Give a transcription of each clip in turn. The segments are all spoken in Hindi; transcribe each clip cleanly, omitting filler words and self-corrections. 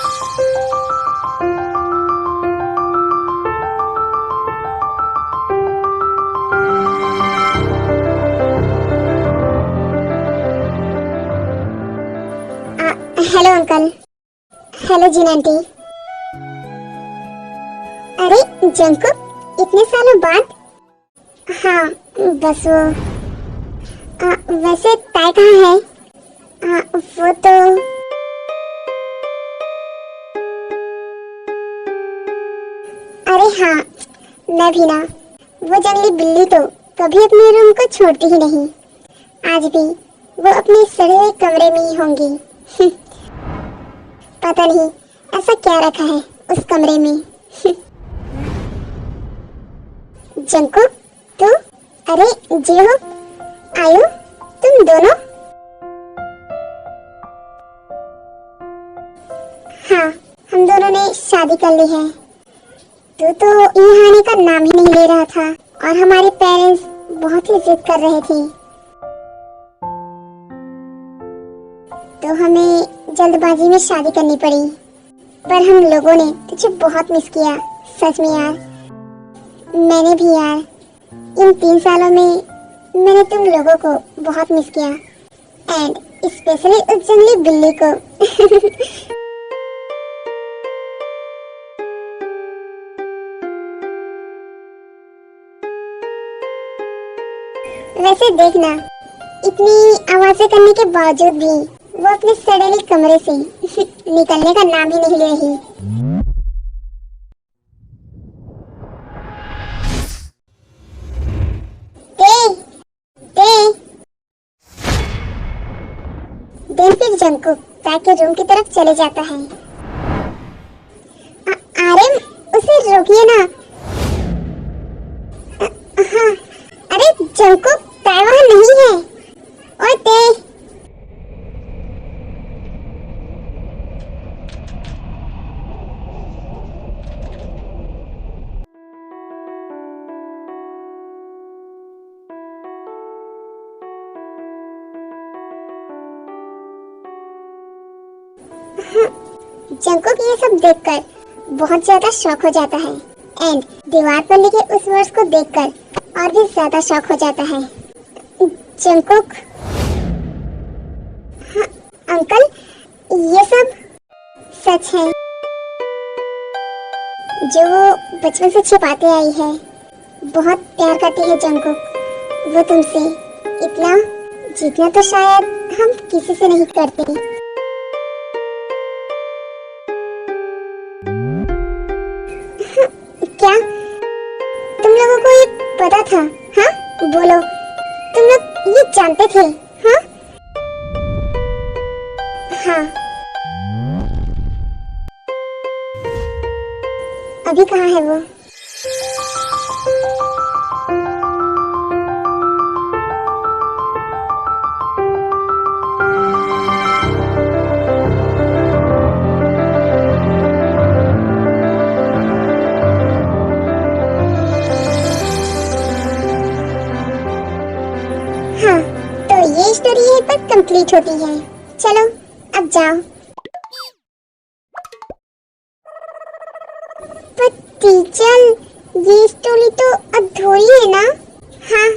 Hello uncle. Hello gene aunty. अरे जंकुक, इतने सालों बाद। हाँ, बस वैसे ताई कहाँ है? वो तो अरे हाँ, मैं भी ना। वो जंगली बिल्ली तो कभी अपने रूम को छोड़ती ही नहीं। आज भी वो अपने सड़े हुए कमरे में ही होंगी। पता नहीं ऐसा क्या रखा है उस कमरे में। जंकुक, तू? अरे जी हो, आयो तुम दोनों। हाँ, हम दोनों ने शादी कर ली है। तू तो यहाँ आने का नाम ही नहीं ले रहा था और हमारे पेरेंट्स बहुत ही जिद कर रहे थे, तो हमें जल्दबाजी में शादी करनी पड़ी। पर हम लोगों ने तुझे बहुत मिस किया, सच में यार। मैंने भी यार, इन 3 सालों में मैंने तुम लोगों को बहुत मिस किया, एंड स्पेशली उस जंगली बिल्ली को। वैसे देखना, इतनी आवाजें करने के बावजूद भी वो अपने सड़ेले कमरे से निकलने का नाम ही नहीं ले रही। ते, ते। देन फिर जंकुक ताई के रूम की तरफ चले जाता है। आर्यन, उसे रोकिए ना। हाँ, अरे जंकुक, ताई वहाँ नहीं है। और ते। जंकुक ये सब देखकर बहुत ज्यादा शॉक हो जाता है, एंड दीवार पर लिखे उस वर्ड्स को देखकर और भी ज्यादा शॉक हो जाता है। जंकुक। हाँ, अंकल, ये सब सच है जो वो बचपन से छिपाते आई है। बहुत प्यार करती है जंकुक वो तुमसे, इतना जितना तो शायद हम किसी से नहीं करते। क्या तुम लोगों को ये पता था? हाँ, बोलो, तुम लोग ये जानते थे? हाँ हाँ। अभी कहाँ है वो? हाँ, तो ये स्टोरी यहीं पर कंप्लीट होती है। चलो अब जाओ। पर टीचर, ये स्टोरी तो अधूरी है ना? हाँ,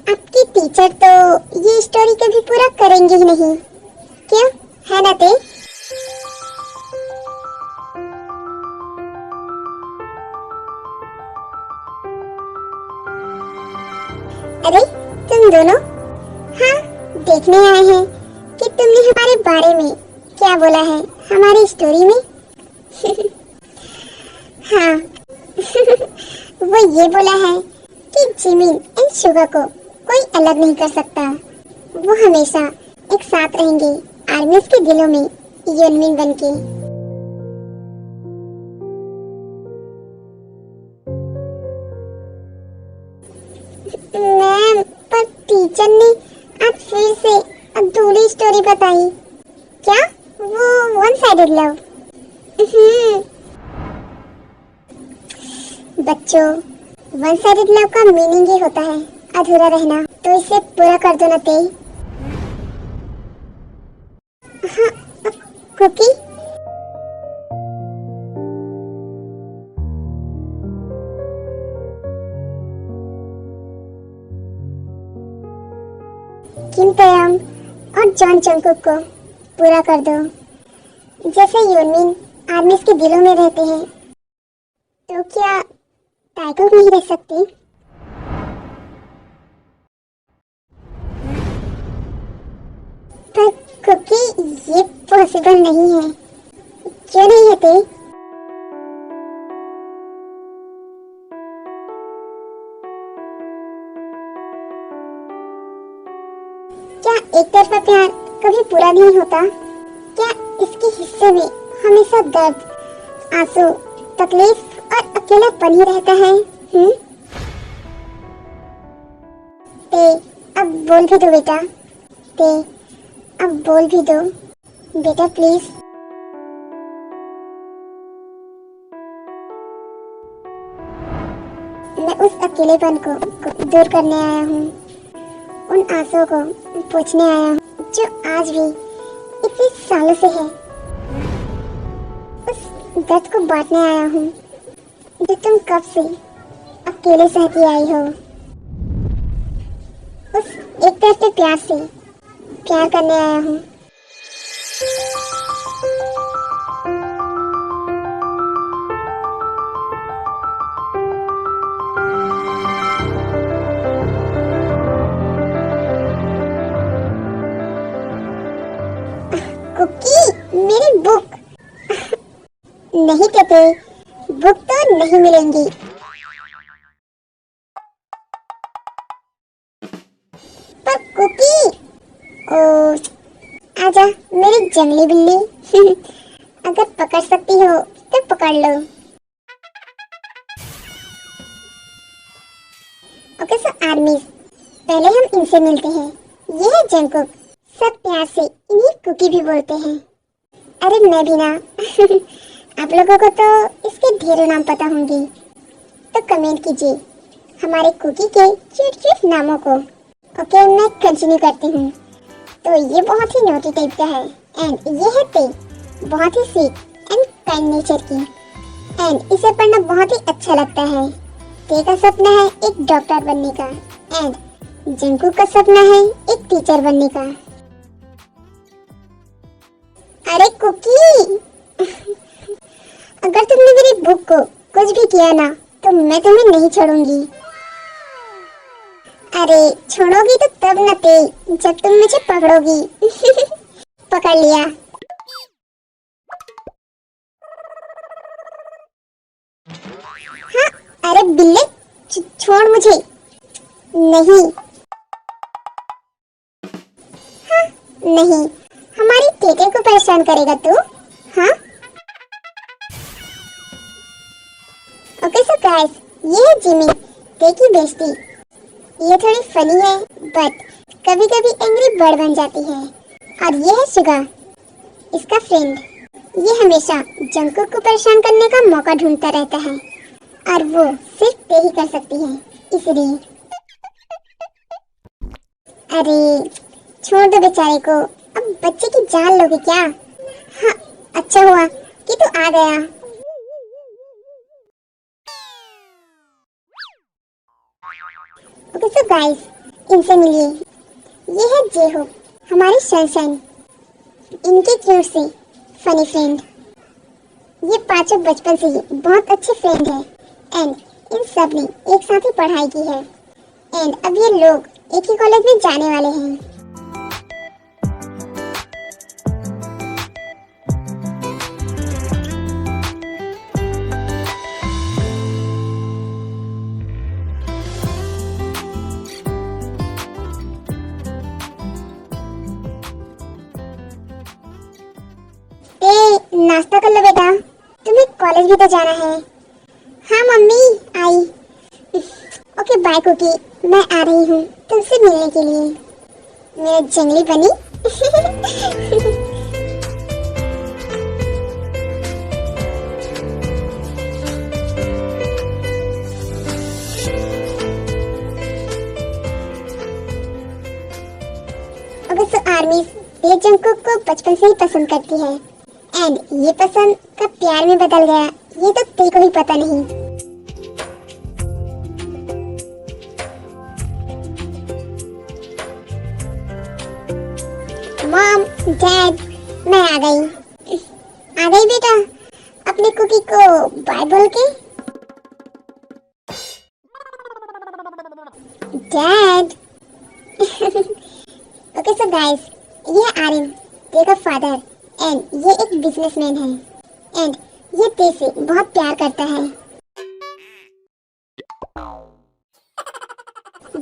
आपकी टीचर तो ये स्टोरी कभी पूरा करेंगे ही नहीं, क्यों? है ना ते? अरे तुम दोनों, हाँ, देखने आए हैं कि तुमने हमारे बारे में क्या बोला है हमारी स्टोरी में। हाँ। वो ये बोला है कि जिमिन एंड शुगा को कोई अलग नहीं कर सकता। वो हमेशा एक साथ रहेंगे आर्मीज के दिलों में यूनमिन बनके। मैम, पर टीचर ने आज फिर से अधूरी स्टोरी बताई। क्या? वो वन साइडेड लव? बच्चों, वन साइडेड लव का मीनिंग ही होता है अधूरा रहना, तो इसे पूरा कर दो ना ते। हाँ, कुकी। किम तयंग और जॉन जंगकुक को पूरा कर दो। जैसे यूनमिन आर्मीज के दिलों में रहते हैं, तो क्या टाइगर नहीं रह सकती? पर कुकी, ये पॉसिबल नहीं है। क्यों नहीं होते? क्या एक तरफा प्यार कभी पूरा नहीं होता? क्या इसके हिस्से में हमेशा दर्द, आंसू, तकलीफ और अकेलापन ही रहता है? ते अब बोल भी दो बेटा। ते अब बोल भी दो बेटा, प्लीज। मैं उस अकेलेपन को दूर करने आया हूँ, उन आंसुओं को पूछने आया हूँ जो आज भी इतने सालों से है। उस दर्द को बांटने आया हूँ जो तुम कब से अकेले सहती आई हो। उस एक तरफ से प्यार से प्यार करने आया हूँ। कुकी, मेरी बुक। नहीं कहते, बुक तो नहीं मिलेंगी। पर कुकी, ओ आजा मेरी जंगली बिल्ली। अगर पकड़ सकती हो तो पकड़ लो। ओके सो आर्मीज, पहले हम इनसे मिलते हैं। ये है जंगकुक, सब प्यार से इन्हीं कुकी भी बोलते हैं। अरे मैं भी ना। आप लोगों को तो इसके ढेरों नाम पता होंगे, तो कमेंट कीजिए हमारे कुकी के क्यूट क्यूट नामों को। ओके, मैं कंटिन्यू करती हूँ। तो ये बहुत ही नोटी टाइप का है, एंड ये है ते, बहुत ही स्वीट एंड काइंड नेचर की, एंड इसे पढ़ना बहुत ही अच्छा लगता है। ते का सपना है एक डॉक्टर बनने का, एंड जंगकुक का सपना है एक टीचर बनने का। अरे कुकी, अगर तुमने मेरी बुक को कुछ भी किया ना, तो मैं तुम्हें नहीं छोड़ूंगी। अरे छोड़ोगी तो तब न ते, जब तुम मुझे पकड़ोगी। पकड़ लिया। हाँ, अरे बिल्ले, छोड़ मुझे। नहीं। हाँ, नहीं, हमारी तेते को परेशान करेगा तू? हाँ? ओके सो गाइस, ये है जिमी, ते की बेस्टी। ये थोड़ी फनी है, बट कभी कभी एंग्री बर्ड बन जाती है। और ये है सुगा, इसका फ्रेंड। ये हमेशा जंगकुक को परेशान करने का मौका ढूंढता रहता है, और वो सिर्फ ते ही कर सकती है, इसलिए। अरे छोड़ दो बेचारे को, अब बच्चे की जान लोगे क्या? हाँ, अच्छा हुआ कि तू आ गया। ओके सो गाइस, इनसे मिलिए। ये है जेहो, हमारी सनशाइन, इनके क्यूट से फनी फ्रेंड। ये पांचों बचपन से ही बहुत अच्छे फ्रेंड हैं, एंड इन सब ने एक साथ ही पढ़ाई की है, एंड अब ये लोग एक ही कॉलेज में जाने वाले हैं। नाश्ता कर लो बेटा, तुम्हें कॉलेज भी तो जाना है। हाँ मम्मी, आई। ओके बाय कुकी, मैं आ रही हूँ तुमसे मिलने के लिए, मेरा जंगली बनी। ओके सो आर्मी, ये जंगकुक को बचपन से ही पसंद करती है, एंड ये पसंद कब प्यार में बदल गया ये तो तेरे को भी पता नहीं। मॉम, डैड, मैं आ गई। आ गई बेटा, अपने कुकी को बाय बोल के। डैड। ओके सो गाइस, ये है आर्यन, तेरा फादर, एंड ये एक बिजनेसमैन है, एंड ये तेरे से बहुत प्यार करता है।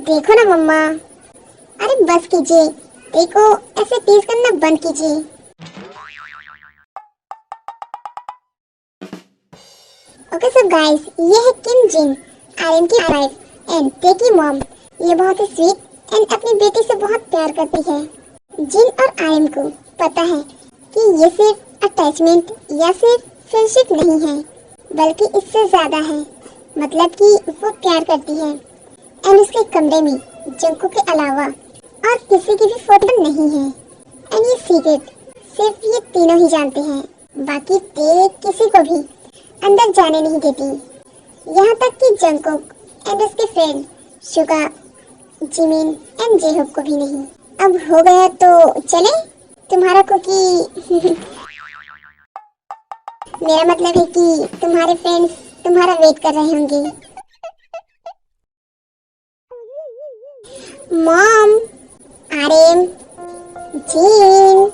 देखो ना मम्मा, अरे बस कीजिए, देखो ऐसे टीज करना बंद कीजिए। ओके सो गाइस, ये है किम जिन, आर्यन की वाइफ एंड ते की मॉम। ये बहुत ही स्वीट एंड अपनी बेटी से बहुत प्यार करती है। जिन और आर्यन को पता है कि ये सिर्फ अटैचमेंट या सिर्फ फ्रेंडशिप नहीं है, बल्कि इससे ज्यादा है। मतलब कि वो प्यार करती है एंड उसके कमरे में जंकू के अलावा और किसी की भी फोटो नहीं है। एंड ये सीक्रेट सिर्फ ये तीनों ही जानते हैं, बाकी ते किसी को भी अंदर जाने नहीं देती, यहाँ तक कि जंकुक एंड उसके फ्रेंड शुगा, जिमिन एंड जेहोक को भी नहीं। अब हो गया तो चले, तुम्हारा कुकी। मेरा मतलब है कि तुम्हारे फ्रेंड्स तुम्हारा वेट कर रहे होंगे। Mom, Aryan, Jean.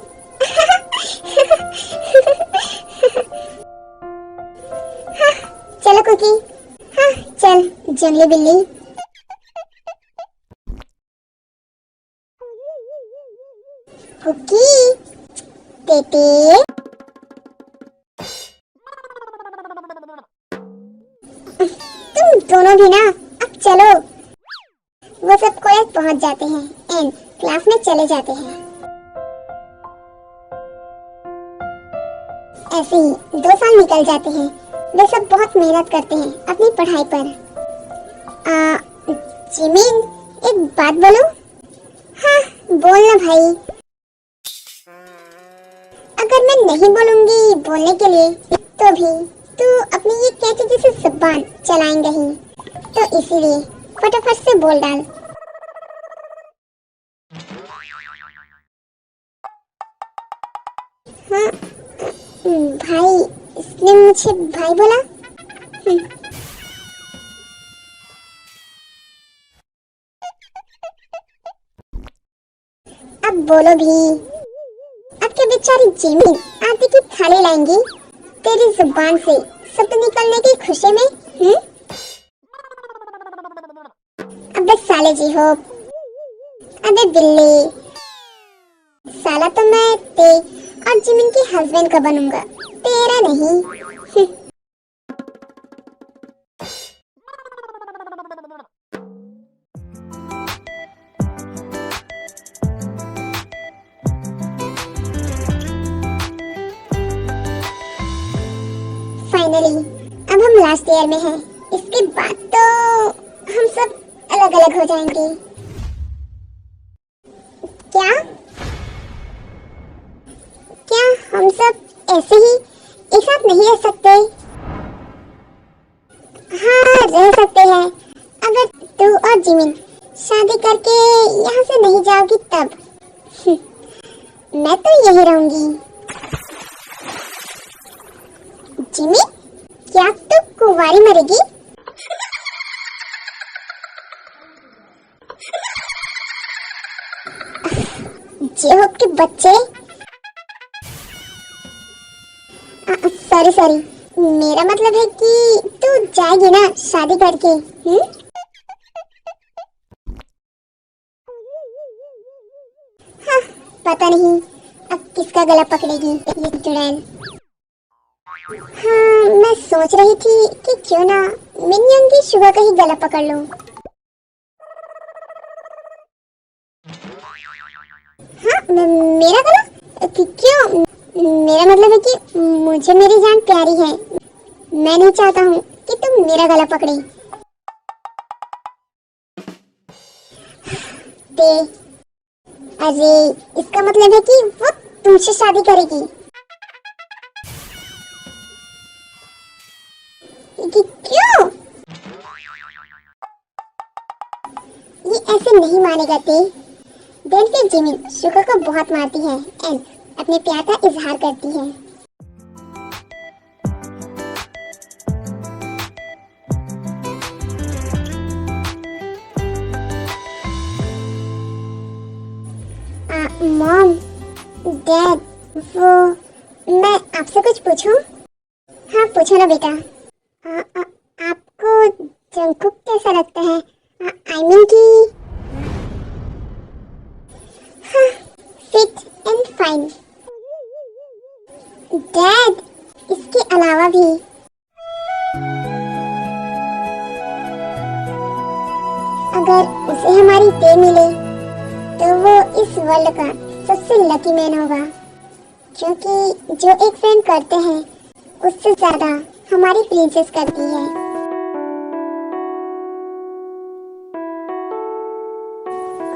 चलो कुकी, हाँ चल जंगली बिल्ली। कुकी, टेटे। तुम दोनों भी ना, अब चलो। वो सब कॉलेज पहुंच जाते हैं एंड क्लास में चले जाते हैं। ऐसे ही 2 साल निकल जाते हैं। वे सब बहुत मेहनत करते हैं अपनी पढ़ाई पर। जिमिन, एक बात बोलूं? हाँ बोल ना भाई। अगर मैं नहीं बोलूंगी बोलने के लिए तो भी तू अपनी ये कैची जैसे जुबान चलाएंगे ही, तो इसीलिए फटाफट से बोल डाल। हाँ भाई, इसने मुझे भाई बोला। अब बोलो भी। अब क्या बेचारी जिमी आटे की थाली लाएंगी तेरी जुबान से शब्द निकलने की खुशी में? अबे साले जी हो, अबे बिल्ली, साला तो मैं ते और जिमिन के हस्बैंड का बनूंगा, तेरा नहीं। फाइनली अब हम लास्ट ईयर में हैं। इसके बाद तो हम सब अलग अलग हो जाएंगे। क्या क्या हम सब ऐसे ही एक साथ नहीं रह सकते? हाँ रह सकते हैं, अगर तू और जिमिन शादी करके यहाँ से नहीं जाओगी तब। मैं तो यही रहूंगी। जिमिन, क्या तू कुंवारी मरेगी? जेहोक के बच्चे। सॉरी, मेरा मतलब है कि तू जाएगी ना शादी करके? हाँ, पता नहीं अब किसका गला पकड़ेगी ये चुड़ैल। हाँ, मैं सोच रही थी कि क्यों ना मिनियन की शुगा का ही गला पकड़ लूं। हाँ, मेरा गला? क्यों? मेरा मतलब है कि मुझे मेरी जान प्यारी है। मैं नहीं चाहता हूँ कि तुम मेरा गला पकड़े। अरे इसका मतलब है कि वो तुमसे शादी करेगी। नहीं मानेगा ते। देन फिर जिमिन शुको को बहुत मारती है एंड अपने प्यार का इजहार करती है। मॉम, डैड, वो मैं आपसे कुछ पूछूं? हाँ पूछो ना बेटा। आपको जंगकुक कैसा लगता है? आई मीन कि हाँ, फिट एंड फाइन। डैड, इसके अलावा भी अगर उसे हमारी ते मिले तो वो इस वर्ल्ड का सबसे लकी मैन होगा, क्योंकि जो एक फ्रेंड करते हैं उससे ज्यादा हमारी प्रिंसेस करती है।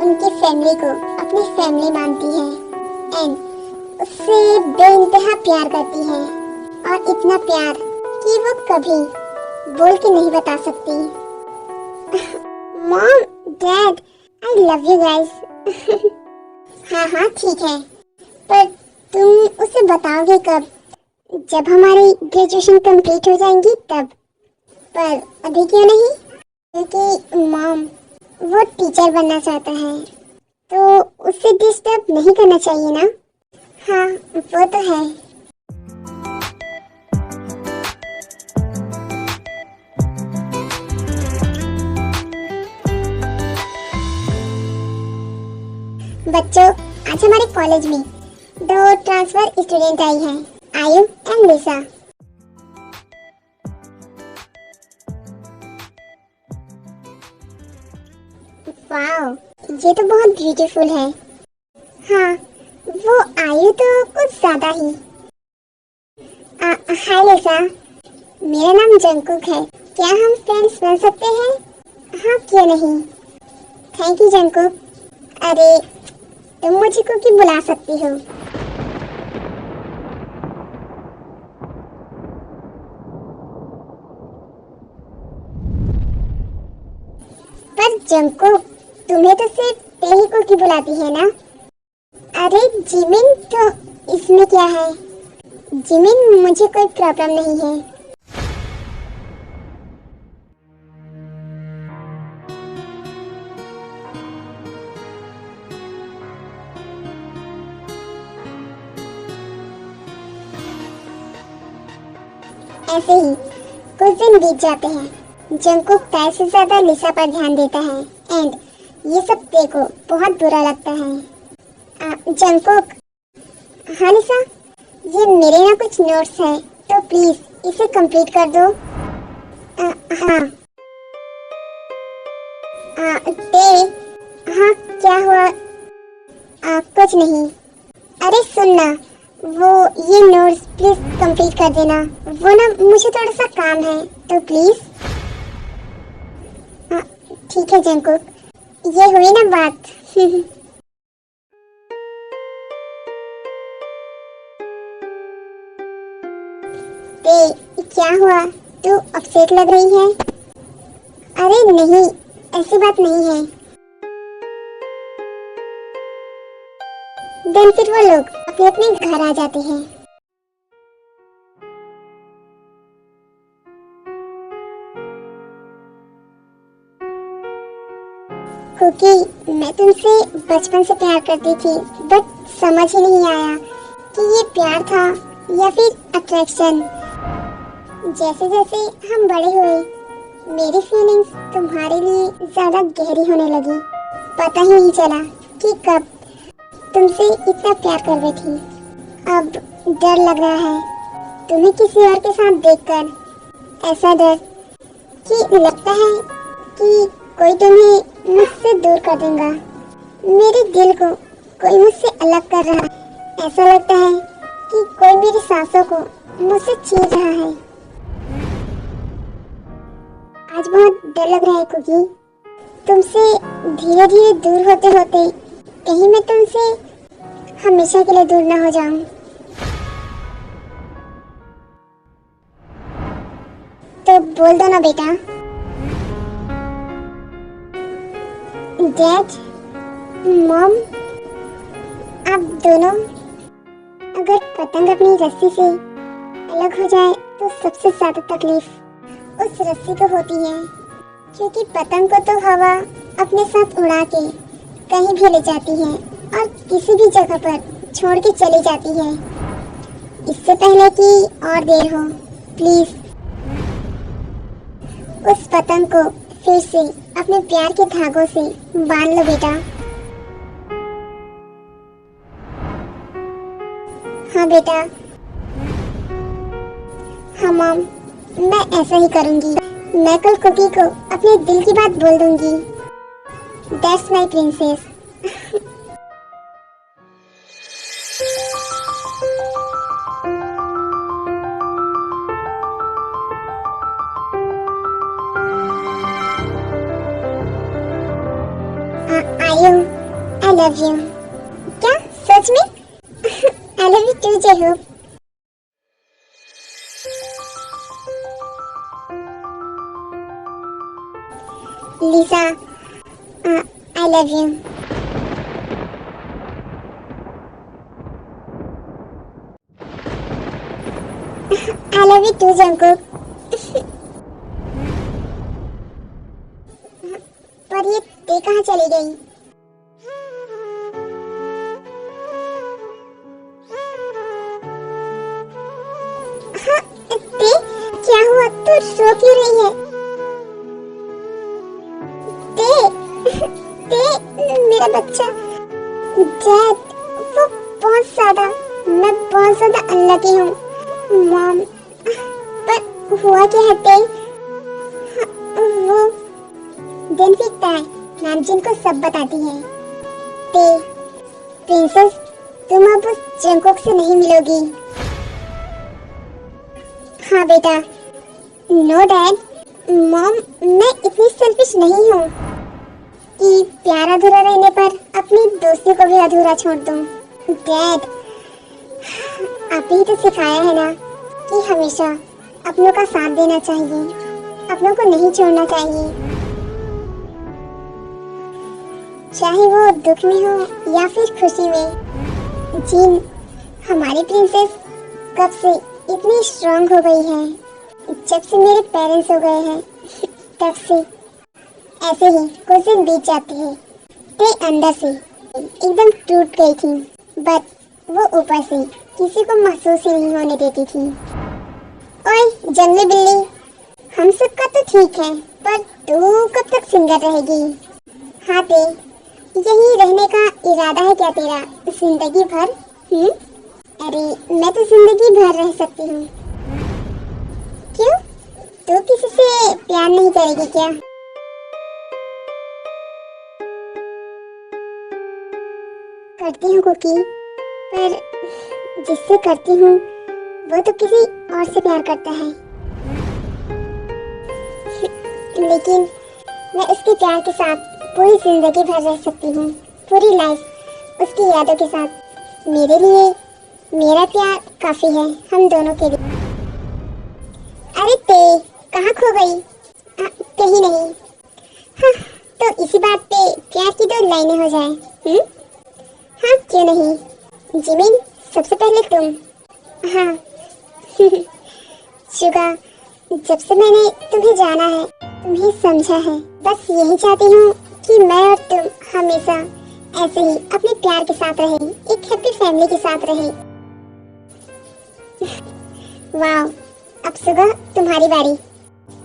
उनकी फैमिली को अपनी फैमिली मानती है एंड उससे बेइंतहा प्यार करती है, और इतना प्यार कि वो कभी बोल के नहीं बता सकती। Mom, dad, I love you guys. हाँ हाँ ठीक है, पर तुम उसे बताओगे कब? जब हमारी ग्रेजुएशन कंप्लीट हो जाएंगी तब। पर अभी क्यों नहीं? क्योंकि मॉम, वो टीचर बनना चाहता है, तो उसे डिस्टर्ब नहीं करना चाहिए ना। हाँ वो तो है। बच्चों, आज हमारे कॉलेज में 2 ट्रांसफर स्टूडेंट आई हैं, आयु एंड लिसा। वाओ, ये तो बहुत ब्यूटीफुल है। हाँ, वो आयु तो कुछ ज्यादा ही। हाय लिसा, मेरा नाम जंगकुक है, क्या हम फ्रेंड्स बन सकते हैं? हाँ क्यों नहीं। Thank you Jungkook. अरे तुम मुझे कुकी बुला सकती हो। पर जंगकुक, तुम्हें तो सिर्फ ते ही कुकी बुलाती है ना? अरे जिमिन, तो इसमें क्या है? जिमिन, मुझे कोई प्रॉब्लम नहीं है। ऐसे ही कुछ दिन बीत जाते हैं। जंगकुक ताई से ज्यादा लिसा पर ध्यान देता है एंड ये सब ते को बहुत बुरा लगता है। जंगकुक, हाँ लिसा, ये मेरे यहाँ कुछ नोट्स है, तो प्लीज इसे कंप्लीट कर दो। हाँ। ते, हाँ क्या हुआ? कुछ नहीं। अरे सुनना, वो ये नोट्स प्लीज कंप्लीट कर देना। वो ना मुझे थोड़ा सा काम है, तो प्लीज। ठीक है जंगकुक, ये हुई ना बात। ते, क्या हुआ? तू अपसेट लग रही है। अरे नहीं, ऐसी बात नहीं है। दिन फिर वो लोग अपने अपने घर आ जाते हैं। कुकी, मैं तुमसे बचपन से प्यार करती थी, बट समझ ही नहीं आया कि ये प्यार था या फिर अट्रैक्शन। जैसे जैसे हम बड़े हुए, मेरी फीलिंग्स तुम्हारे लिए ज्यादा गहरी होने लगी। पता ही नहीं चला कि कब तुमसे इतना प्यार कर रही थी। अब डर लग रहा है तुम्हें किसी और के साथ देखकर। ऐसा डर कि लगता है कि कोई तुम्हें मुझसे दूर कर देगा। मेरे दिल को कोई मुझसे अलग कर रहा है। ऐसा लगता है कि कोई मेरी सांसों को मुझसे छीन रहा है। आज बहुत डर लग रहा है कुकी। तुमसे धीरे धीरे दूर होते होते कहीं मैं तुमसे हमेशा के लिए दूर ना हो जाऊं। तो बोल दो ना बेटा। डैड, मॉम, आप दोनों, अगर पतंग अपनी रस्सी से अलग हो जाए तो सबसे ज्यादा तकलीफ उस रस्सी को होती है, क्योंकि पतंग को तो हवा अपने साथ उड़ा के कहीं भी ले जाती है और किसी भी जगह पर छोड़ के चली जाती है। इससे पहले कि और देर हो, प्लीज उस पतंग को फिर से अपने प्यार के धागों से बांध लो बेटा। हाँ बेटा, हाँ मॉम, मैं ऐसा ही करूंगी। मैं कल कुकी को अपने दिल की बात बोल दूंगी। That's my princess. Ayu, I love you. क्या सच में? आई लव यू टू जेहू। Lisa, I love you. I love you too Jungkook. पर ये ते कहाँ चली गई? हाँ, ते क्या हुआ? तू रो क्यों रही है? ते मेरा बच्चा। डैड, वो बहुत ज्यादा, मैं बहुत ज्यादा अनलकी हूँ मॉम। पर हुआ क्या है ते? वो दिन बीतता है, नामजिन को सब बताती है। ते प्रिंसेस, तुम अब उस जंगकुक से नहीं मिलोगी। हाँ बेटा। नो डैड, मॉम, मैं इतनी सेल्फिश नहीं हूँ कि प्यार अधूरा रहने पर अपनी दोस्ती को भी अधूरा छोड़ दूं। डैड, आप ही तो सिखाया है ना कि हमेशा अपनों का साथ देना चाहिए, अपनों को नहीं छोड़ना चाहिए, चाहे वो दुख में हो या फिर खुशी में। जीन, हमारी प्रिंसेस कब से इतनी स्ट्रांग हो गई है? जब से मेरे पेरेंट्स हो गए हैं तब से। ऐसे ही कुछ दिन बीत जाते हैं। ते अंदर से एकदम टूट गई थी, बट वो ऊपर से किसी को महसूस ही नहीं होने देती थी। ओए जंगली बिल्ली, हम सब का तो ठीक है, पर तू कब तक सिंगल रहेगी? हाँ ते, यही रहने का इरादा है क्या तेरा जिंदगी भर? अरे मैं तो जिंदगी भर रह सकती हूँ। क्यों? तू किसी से प्यार नहीं करेगी क्या? करती हूँ कुकी, पर जिससे करती हूँ वो तो किसी और से प्यार करता है। लेकिन मैं उसके प्यार के साथ पूरी जिंदगी भर रह सकती हूँ, पूरी लाइफ उसकी यादों के साथ। मेरे लिए मेरा प्यार काफी है हम दोनों के लिए। अरे ते कहाँ खो गई? कहीं नहीं। हाँ, तो इसी बात पे प्यार की 2 लाइनें हो जाए। हाँ क्यों नहीं। जिमिन, सबसे पहले तुम। हाँ शुगा, जब से मैंने तुम्हें जाना है, तुम्हें समझा है, बस यही चाहती हूँ कि मैं और तुम हमेशा ऐसे ही अपने प्यार के साथ रहें, एक हैप्पी फैमिली के साथ रहें। वाह, अब सुबह तुम्हारी बारी।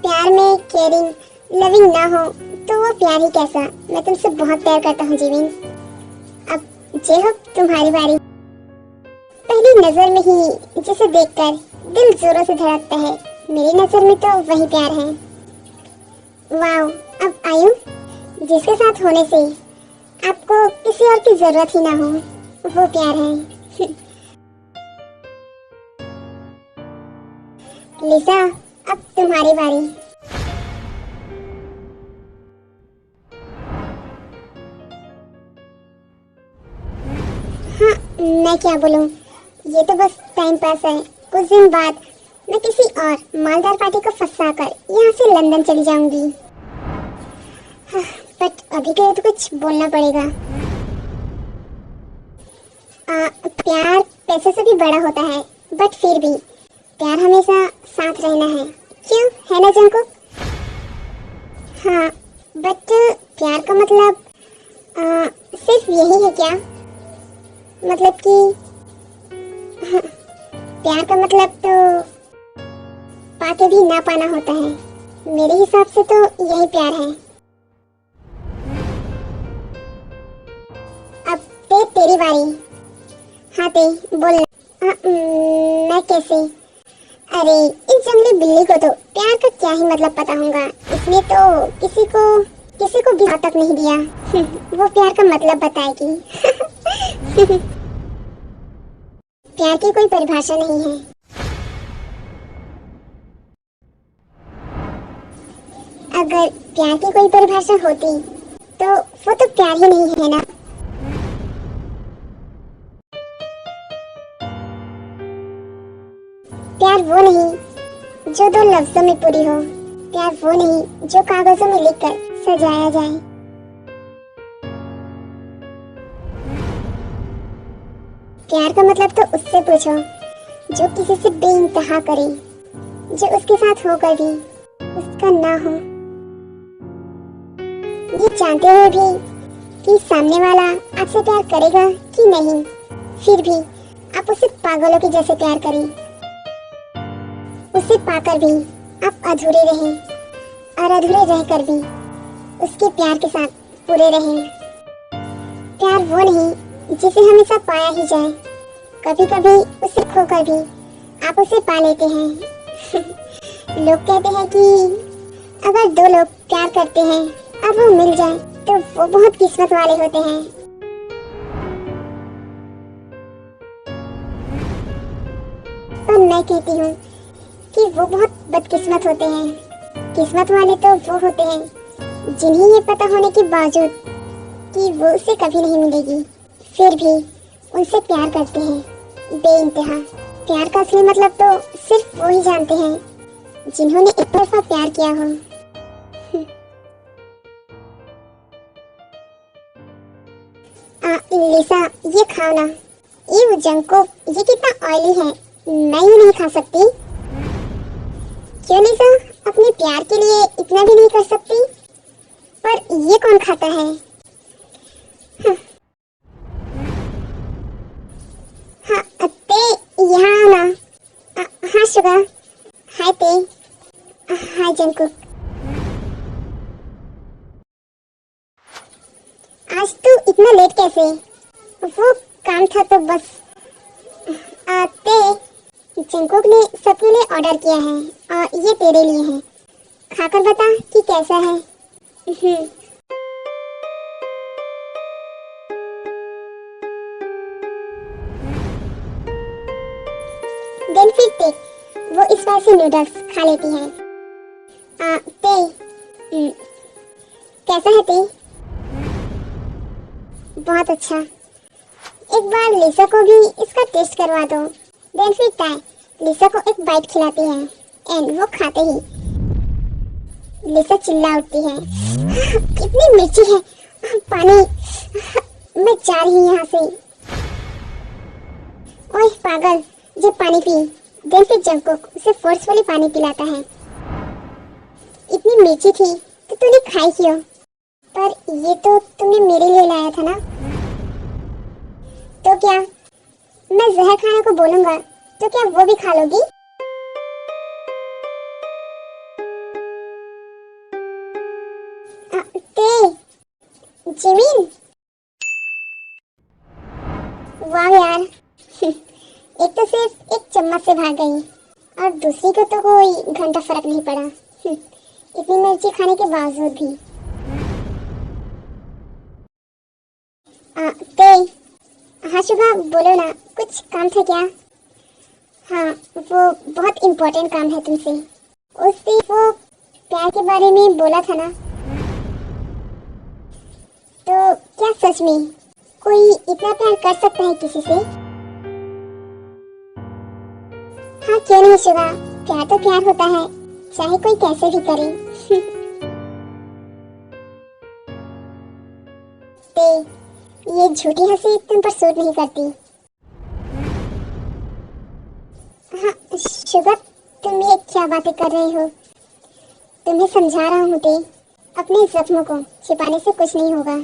प्यार में केयरिंग, लविंग ना हो तो वो प्यार ही कैसा। मैं तुमसे बहुत प्यार करता हूँ जिमिन। अब जेहब तुम्हारी बारी। पहली नजर में ही जिसे देखकर दिल जोरों से धड़कता है, मेरी नजर में तो वही प्यार है। वाह, अब आयु, जिसके साथ होने से आपको किसी और की जरूरत ही ना हो, वो प्यार है। लिसा, अब तुम्हारी बारी। हाँ, मैं क्या बोलूं, ये तो बस टाइम पास है। कुछ दिन बाद मैं किसी और मालदार पार्टी को फंसाकर यहाँ से लंदन चली जाऊंगी। हाँ, बट अभी के लिए तो कुछ बोलना पड़ेगा। प्यार पैसे से भी बड़ा होता है, बट फिर भी प्यार हमेशा साथ रहना है, क्यों है ना जंकुक? हाँ, बट प्यार का मतलब सिर्फ यही है क्या? मतलब कि हाँ, प्यार का मतलब तो पाके भी ना पाना होता है। मेरे हिसाब से तो यही प्यार है। अब तेरी बारी। हाँ बोल। मैं कैसे? अरे इस जंगली बिल्ली को तो प्यार का क्या ही मतलब पता होगा। इसने तो किसी को भी हाथ तक नहीं दिया। वो प्यार का मतलब बताएगी। प्यार की कोई परिभाषा नहीं है। अगर प्यार की कोई परिभाषा होती तो वो तो प्यार ही नहीं है ना। प्यार वो नहीं जो दो लफ्जों में पूरी हो। प्यार वो नहीं जो कागजों में लिखकर सजाया जाए। प्यार का मतलब तो उससे पूछो जो किसी से बेइंतहा करे, जो उसके साथ होकर भी उसका ना हो, ये जानते हुए भी कि सामने वाला आपसे प्यार करेगा कि नहीं, फिर भी आप उसे पागलों के जैसे प्यार करें। उसे पाकर भी आप अधूरे रहें और अधूरे रहकर भी उसके प्यार के साथ पूरे रहें। प्यार वो नहीं जिसे हमेशा पाया ही जाए, कभी कभी उसे खोकर भी आप उसे पा लेते हैं। लोग कहते हैं कि अगर दो लोग प्यार करते हैं और वो मिल जाए तो वो बहुत किस्मत वाले होते हैं। पर मैं कहती हूँ कि वो बहुत बदकिस्मत होते हैं। किस्मत वाले तो वो होते हैं जिन्हें ये पता होने के बावजूद कि वो उसे कभी नहीं मिलेगी, फिर भी उनसे प्यार करते हैं बेइंतहा। प्यार का असली मतलब तो सिर्फ वो ही जानते हैं जिन्होंने एक तरफा प्यार किया हो। लिसा, ये खाओ ना। ये जंकुक, ये कितना ऑयली है, मैं ये नहीं खा सकती। क्यों लिसा, अपने प्यार के लिए इतना भी नहीं कर सकती? पर ये कौन खाता है? हाँ ते, यहाँ आओ ना। हाँ शुगर। हाय ते। हाय जंकुक। आज तू इतना लेट कैसे? वो काम था तो बस। ते, जंकुक ने सबके लिए ऑर्डर किया है और ये तेरे लिए है। खाकर बता कि कैसा है। देन फिर ते, वो इस बार से नूडल्स खा लेती है। ते, कैसा है ते? बहुत अच्छा। एक बार लिसा को भी इसका टेस्ट करवा दो। देन फिर ताई लिसा को एक बाइट खिलाती है एंड वो खाते ही लिसा चिल्ला उठती है, कितनी मिर्ची है, पानी, मैं जा रही हूँ यहाँ से। ओए पागल, जो पानी पी। देन फिर जंकुक उसे फोर्सफुली पानी पिलाता है। इतनी मिर्ची थी तो तूने खाई क्यों? पर ये तो तुमने मेरे लिए लाया था ना। तो क्या मैं जहर खाने को बोलूंगा तो क्या वो भी खा लोगी? ते, जिमिन, वाह यार। एक तो सिर्फ एक चम्मच से भाग गई और दूसरी को तो कोई घंटा फर्क नहीं पड़ा। इतनी मिर्ची खाने के बावजूद भी। ते, हाँ शुभा, बोलो ना, कुछ काम था क्या? हाँ, वो बहुत इम्पोर्टेंट काम है तुमसे। उस दिन वो प्यार के बारे में बोला था ना, तो क्या सच में कोई इतना प्यार कर सकता है किसी से? हाँ क्यों नहीं शुभा, प्यार तो प्यार होता है, चाहे कोई कैसे भी करे। झूठी हंसी तुम पर सूट नहीं करती। हाँ शुगर, तुम ये क्या बातें कर रहे हो? तुम्हें समझा रहा हूँ ते, अपने जख्मों को छिपाने से कुछ नहीं होगा।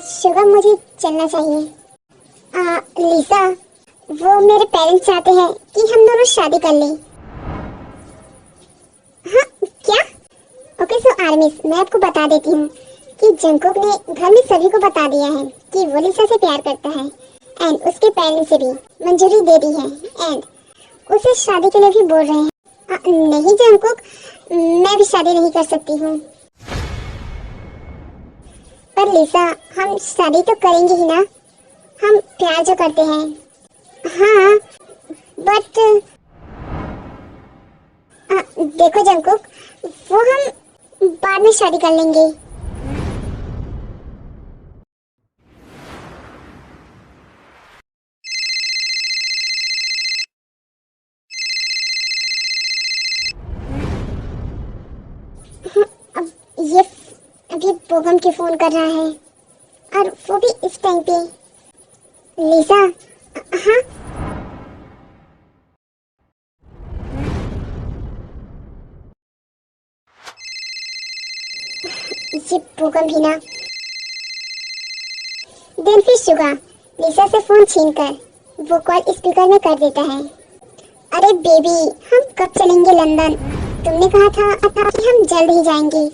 शुगर, मुझे चलना चाहिए। लिसा, वो मेरे पेरेंट्स चाहते हैं कि हम दोनों शादी कर लें। हाँ क्या? ओके सो आर्मिस, मैं आपको बता देती हूँ कि जंगकुक ने घर में सभी को बता दिया है कि वो लिसा से प्यार करता है एंड उसके पेरेंट्स से भी मंजूरी दे दी है एंड उसे शादी के लिए भी बोल रहे हैं। नहीं जंगकुक, मैं भी शादी नहीं कर सकती हूँ। पर लिसा, हम शादी तो करेंगे ही ना, हम प्यार जो करते हैं। हाँ बट देखो जंगकुक, वो हम बाद में शादी कर लेंगे। अब ये अभी बोगम के फोन कर रहा है और वो भी इस टाइम पे। लिसा, हाँ ये बोगम भी ना। देन फिर शुगा लिसा से फोन छीनकर वो कॉल स्पीकर में कर देता है। अरे बेबी, हम कब चलेंगे लंदन? तुमने कहा था कि हम जल्द ही जाएंगे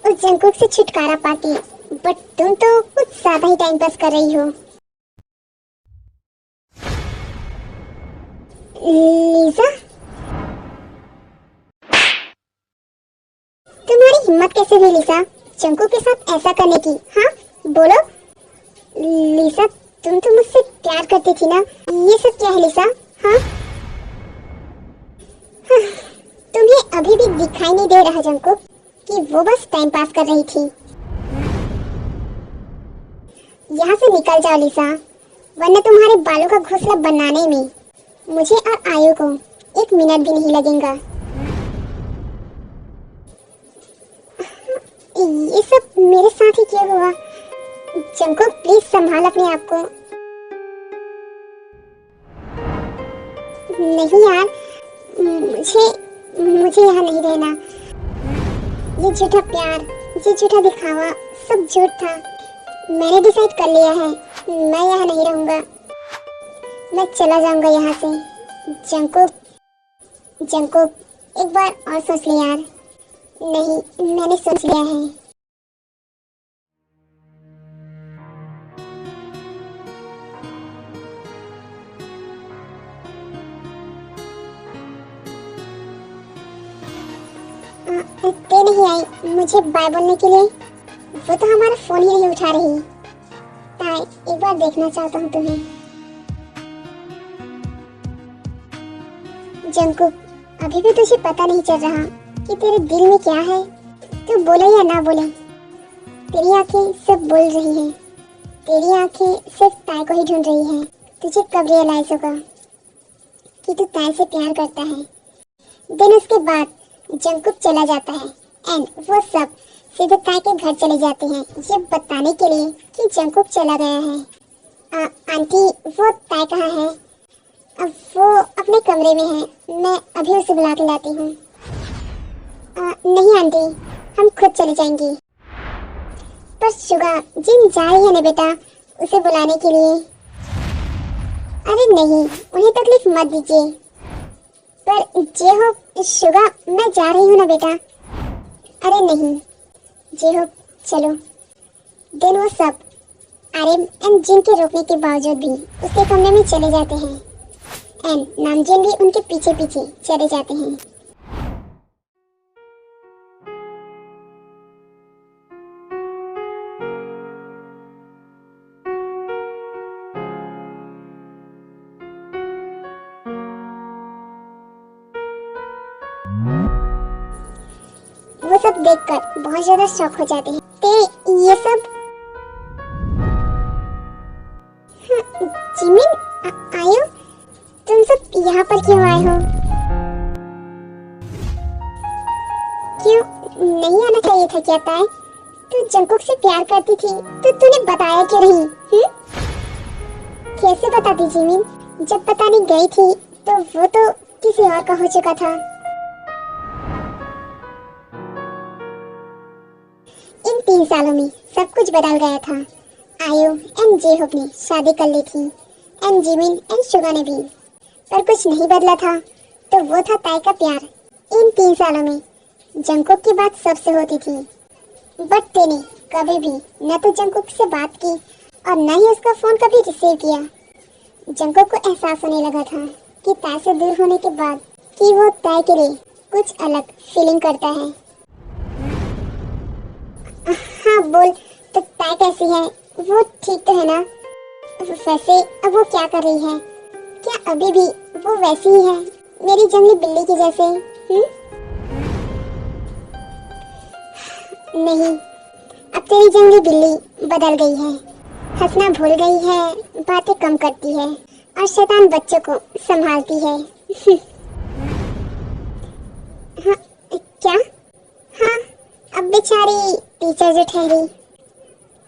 उस जंगकुक से छुटकारा पाके, बट तुम तो कुछ ज्यादा ही टाइम पास कर रही हो। लिसा, तुम्हारी हिम्मत कैसे हुई लिसा जंगकुक के साथ ऐसा करने की? हाँ बोलो। लिसा, तुम तो मुझसे प्यार करती थी ना, ये सब क्या है लिसा? हाँ तुम्हें अभी भी दिखाई नहीं दे रहा जंगकुक कि वो बस टाइम पास कर रही थी? यहाँ से निकल जाओ लिसा, वरना तुम्हारे बालों का घोंसला बनाने में मुझे और आयु को 1 मिनट भी नहीं लगेगा। ये सब मेरे साथ ही क्यों हुआ? जंगकुक प्लीज संभाल अपने आप को। नहीं यार, मुझे यहाँ नहीं रहना। ये झूठा प्यार, ये झूठा दिखावा सब झूठ था। मैंने डिसाइड कर लिया है, मैं यहाँ नहीं रहूंगा, मैं चला जाऊंगा यहाँ से। जंगकुक एक बार और सोच ले यार। नहीं, मैंने सोच लिया है। ते नहीं आई मुझे बाय बोलने के लिए? वो तो हमारा फोन ही नहीं उठा रही। ताई, एक बार देखना चाहता हूँ तुम्हें। जंगकुक, अभी भी तुझे पता नहीं चल रहा कि तेरे दिल में क्या है? तू बोले या ना बोले, तेरी आंखें सब बोल रही हैं। तेरी आंखें सिर्फ ताई को ही ढूंढ रही हैं। तुझे कब रियलाइज होगा कि तू ताई से प्यार करता है? दिन उसके बाद जंगकुक चला जाता है एंड वो सब सीधे ताई के घर चले जाते हैं ये बताने के लिए कि जंगकुक चला गया है। आंटी, वो ताई कहाँ है? अब वो अपने कमरे में है, मैं अभी उसे बुला के लाती हूँ। नहीं आंटी, हम खुद चले जाएंगे। पर शुगा, जिन जा रही है ना बेटा उसे बुलाने के लिए। अरे नहीं, उन्हें तकलीफ मत दीजिए। पर जे हो शुगा, मैं जा रही हूँ ना बेटा। अरे नहीं जे हो, चलो। दिन वो सब आर्यन एंड जिन के रोकने के बावजूद भी उसके कमरे में चले जाते हैं एंड नामजिन भी उनके पीछे पीछे चले जाते हैं। वो सब देखकर बहुत ज्यादा शॉक हो जाते हैं। ते ये सब जिमिन, आयो, तुम इधर क्यों आए हो? क्यों नहीं आना चाहिए था क्या ताई? तू जंकुक से प्यार करती थी तो तूने बताया क्यों नहीं? कैसे बताती जिमिन? जब बताने गई थी तो वो तो किसी और का हो चुका था। इन 3 सालों में सब कुछ बदल गया था। आयु एंड जेहोक ने शादी कर ली थी एंड जिमिन एंड शुगा ने भी, पर कुछ नहीं बदला था, तो वो था ताई का प्यार। इन 3 सालों में जंकुक की बात सबसे होती थी, बट तेने कभी भी न तो जंकुक से बात की और न ही उसका फोन कभी रिसीव किया। जंकुक को एहसास होने लगा था कि ताई से दूर होने के बाद कि वो ताई के लिए कुछ अलग फीलिंग करता है। हाँ बोल, तो ताई कैसी है? वो ठीक तो है ना? वैसे अब वो क्या कर रही है? क्या अभी भी वो वैसी ही है, मेरी जंगली बिल्ली की जैसे? नहीं, अब तेरी जंगली बिल्ली बदल गई है, हंसना भूल गई है, बातें कम करती है और शैतान बच्चों को संभालती है। हाँ, क्या? हाँ, अब बेचारी टीचर जो ठहरी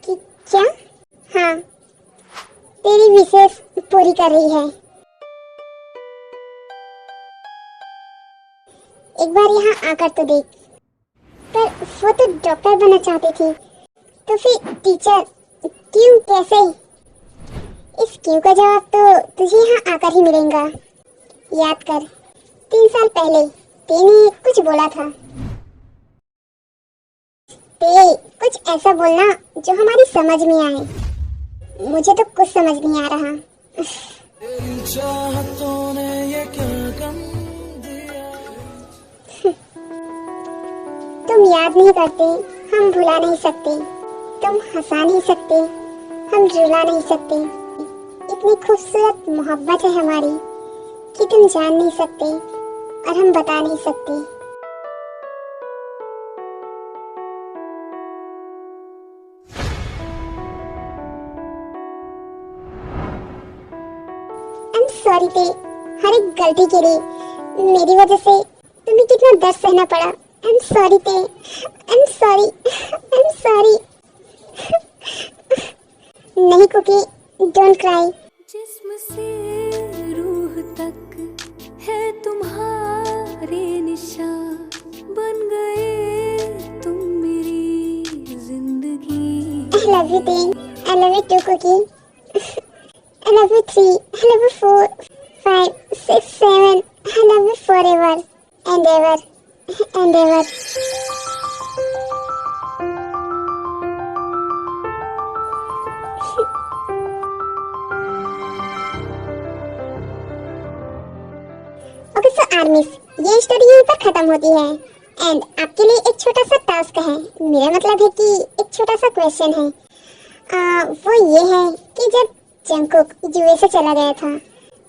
कि क्या? हाँ, तेरी विशेष पूरी कर रही है। एक बार यहाँ आकर तो देख। पर वो तो डॉक्टर बनना चाहती थी, तो फिर टीचर क्यों, कैसे? इस क्यों का जवाब तो तुझे यहाँ आकर ही मिलेगा। याद कर, 3 साल पहले तेने कुछ बोला था। ते कुछ ऐसा बोलना जो हमारी समझ में आए। मुझे तो कुछ समझ नहीं आ रहा। चाहतों ने ये क्या गम दिया। तुम याद नहीं करते, हम भुला नहीं सकते। तुम हंसा नहीं सकते, हम रुला नहीं सकते। इतनी खूबसूरत मोहब्बत है हमारी कि तुम जान नहीं सकते और हम बता नहीं सकते। I'm sorry ते, हर एक गलती के लिए मेरी वजह से तुम्हें कितना दर्द सहना पड़ा। I'm sorry ते, I'm sorry, I'm sorry। नहीं कुकी, don't cry। जिस्म से रूह तक है तुम्हारे निशान, बन गए तुम मेरी जिंदगी। I love you ते, I love you too Cookie. I love you 3, I love you 4, 5, 6, 7, I love you forever and ever and ever। Okay so आर्मीज, ये स्टोरी यहीं पर खत्म होती है एंड आपके लिए एक छोटा सा टास्क है। मेरा मतलब है कि एक छोटा सा क्वेश्चन है। वो ये है कि जब जंकुक यूएसए चला गया था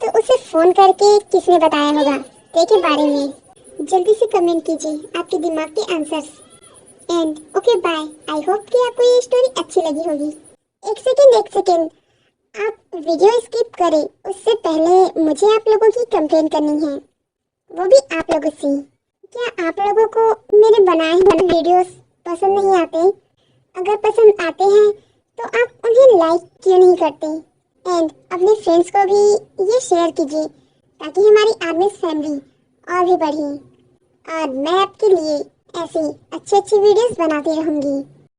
तो उसे फोन करके किसने बताया होगा ते के बारे में? जल्दी से कमेंट कीजिए आपके दिमाग के answers. And okay bye. I hope कि आपको ये स्टोरी अच्छी लगी होगी। एक सेकेंड, आप वीडियो स्किप करें उससे पहले मुझे आप लोगों की कंप्लेन करनी है, वो भी आप लोगों से। क्या आप लोगों को मेरे बनाए हुए वीडियोस पसंद नहीं आते? अगर पसंद आते हैं तो आप उन्हें लाइक क्यों नहीं करते? एंड अपने फ्रेंड्स को भी ये शेयर कीजिए ताकि हमारी आर्मी फैमिली और भी बढ़े और मैं आपके लिए ऐसी अच्छी वीडियोस बनाती रहूँगी।